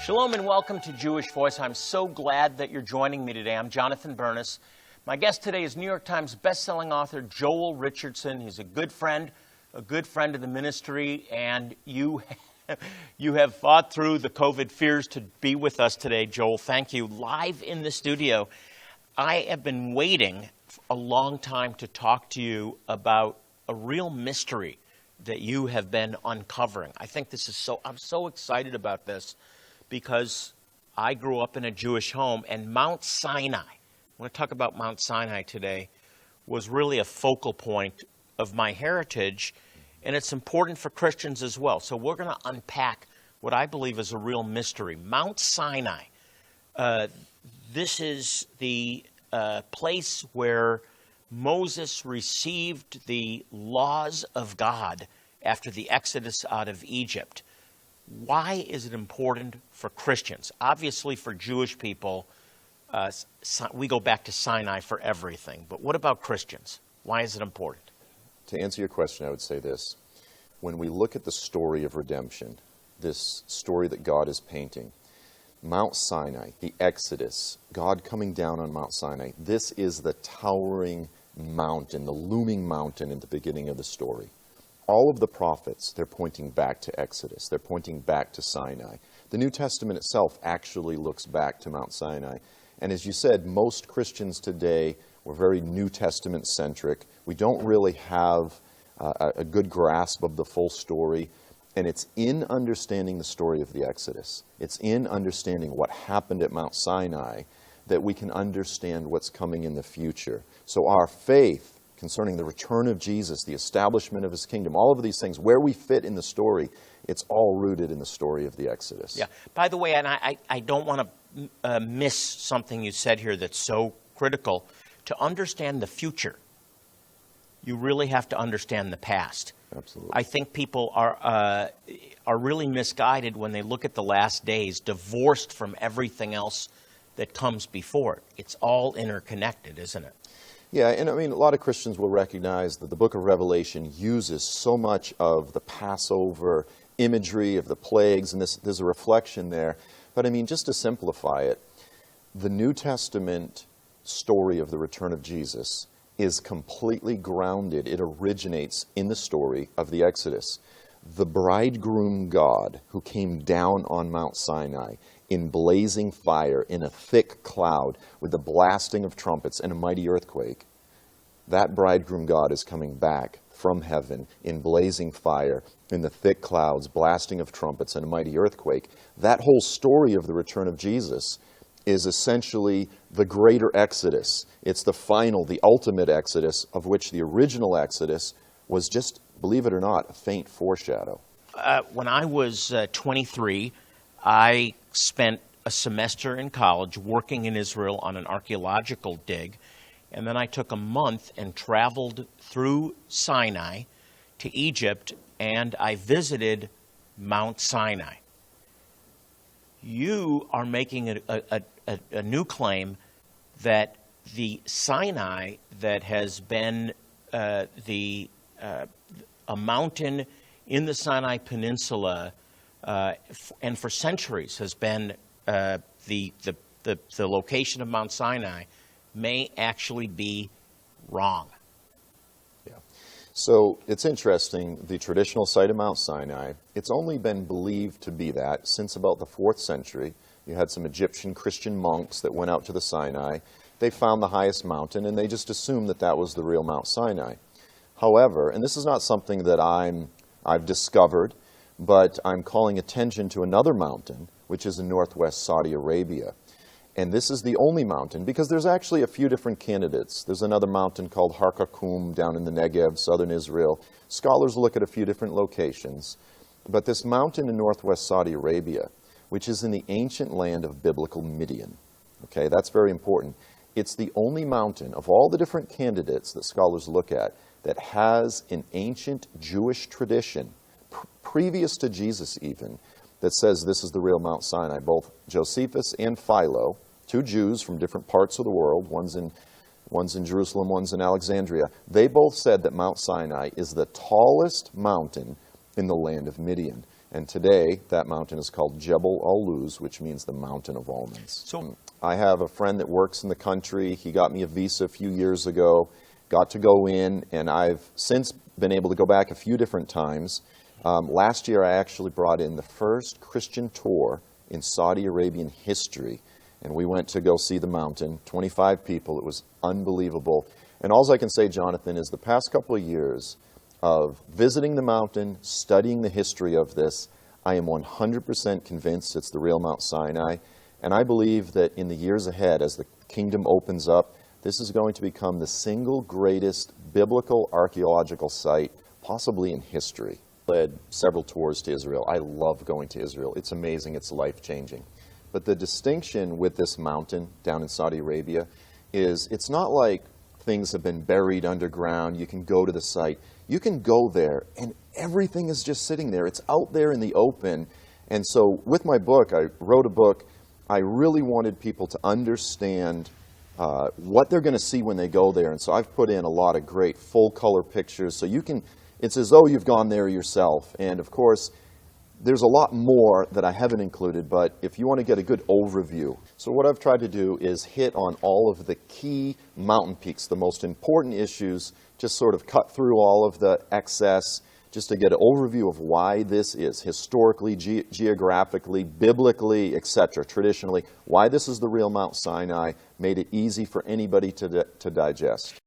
Shalom and welcome to Jewish Voice. I'm so glad that you're joining me today. I'm Jonathan Bernis. My guest today is New York Times bestselling author Joel Richardson. He's a good friend of the ministry, and you have fought through the COVID fears to be with us today, Joel. Thank you. Live in the studio. I have been waiting a long time to talk to you about a real mystery that you have been uncovering. I think this is I'm so excited about this because I grew up in a Jewish home, and Mount Sinai, I want to talk about Mount Sinai today, was really a focal point of my heritage, and it's important for Christians as well. So we're going to unpack what I believe is a real mystery. Mount Sinai. This is the place where Moses received the laws of God after the Exodus out of Egypt. Why is it important for Christians? Obviously, for Jewish people, we go back to Sinai for everything. But what about Christians? Why is it important? To answer your question, I would say this. When we look at the story of redemption, this story that God is painting, Mount Sinai, the Exodus, God coming down on Mount Sinai, this is the towering mountain, the looming mountain in the beginning of the story. All of the prophets, they're pointing back to Exodus. They're pointing back to Sinai. The New Testament itself actually looks back to Mount Sinai. And as you said, most Christians today, we're very New Testament centric. We don't really have a good grasp of the full story. And it's in understanding the story of the Exodus. It's in understanding what happened at Mount Sinai that we can understand what's coming in the future. So our faith concerning the return of Jesus, the establishment of his kingdom, all of these things, where we fit in the story, it's all rooted in the story of the Exodus. Yeah. By the way, and I don't want to miss something you said here that's so critical. To understand the future, you really have to understand the past. Absolutely. I think people are really misguided when they look at the last days, divorced from everything else that comes before it. It's all interconnected, isn't it? Yeah, and I mean, a lot of Christians will recognize that the book of Revelation uses so much of the Passover imagery of the plagues, and there's a reflection there. But I mean, just to simplify it, the New Testament story of the return of Jesus is completely grounded. It originates in the story of the Exodus. The bridegroom God who came down on Mount Sinai in blazing fire, in a thick cloud, with the blasting of trumpets and a mighty earthquake, that bridegroom God is coming back from heaven in blazing fire, in the thick clouds, blasting of trumpets and a mighty earthquake. That whole story of the return of Jesus is essentially the greater Exodus. It's the final, the ultimate Exodus, of which the original Exodus was just, believe it or not, a faint foreshadow. When I was 23, I spent a semester in college working in Israel on an archaeological dig, and then I took a month and traveled through Sinai to Egypt, and I visited Mount Sinai. You are making a new claim that the Sinai that has been a mountain in the Sinai Peninsula and for centuries has been the location of Mount Sinai may actually be wrong. Yeah. So it's interesting, the traditional site of Mount Sinai, it's only been believed to be that since about the 4th century. You had some Egyptian Christian monks that went out to the Sinai. They found the highest mountain, and they just assumed that that was the real Mount Sinai. However, and this is not something that I've discovered, but I'm calling attention to another mountain, which is in northwest Saudi Arabia. And this is the only mountain, because there's actually a few different candidates. There's another mountain called Har Kakum down in the Negev, southern Israel. Scholars look at a few different locations. But this mountain in northwest Saudi Arabia, which is in the ancient land of biblical Midian, okay, that's very important. It's the only mountain of all the different candidates that scholars look at that has an ancient Jewish tradition, previous to Jesus even, that says this is the real Mount Sinai. Both Josephus and Philo, two Jews from different parts of the world, one's in Jerusalem, one's in Alexandria, they both said that Mount Sinai is the tallest mountain in the land of Midian. And today, that mountain is called Jebel al-Luz, which means the Mountain of Almonds. So, I have a friend that works in the country. He got me a visa a few years ago, got to go in, and I've since been able to go back a few different times. Last year, I actually brought in the first Christian tour in Saudi Arabian history, and we went to go see the mountain, 25 people. It was unbelievable. And all I can say, Jonathan, is the past couple of years of visiting the mountain, studying the history of this, I am 100% convinced it's the real Mount Sinai. And I believe that in the years ahead, as the kingdom opens up, this is going to become the single greatest biblical archaeological site, possibly in history. Led several tours to Israel. I love going to Israel. It's amazing. It's life-changing. But the distinction with this mountain down in Saudi Arabia is it's not like things have been buried underground. You can go to the site. You can go there, and everything is just sitting there. It's out there in the open. And so with my book, I wrote a book. I really wanted people to understand what they're going to see when they go there. And so I've put in a lot of great full-color pictures. So you can, it's as though you've gone there yourself. And of course, there's a lot more that I haven't included, but if you want to get a good overview. So what I've tried to do is hit on all of the key mountain peaks, the most important issues, just sort of cut through all of the excess, just to get an overview of why this is historically, geographically, biblically, etc., traditionally, why this is the real Mount Sinai, made it easy for anybody to digest.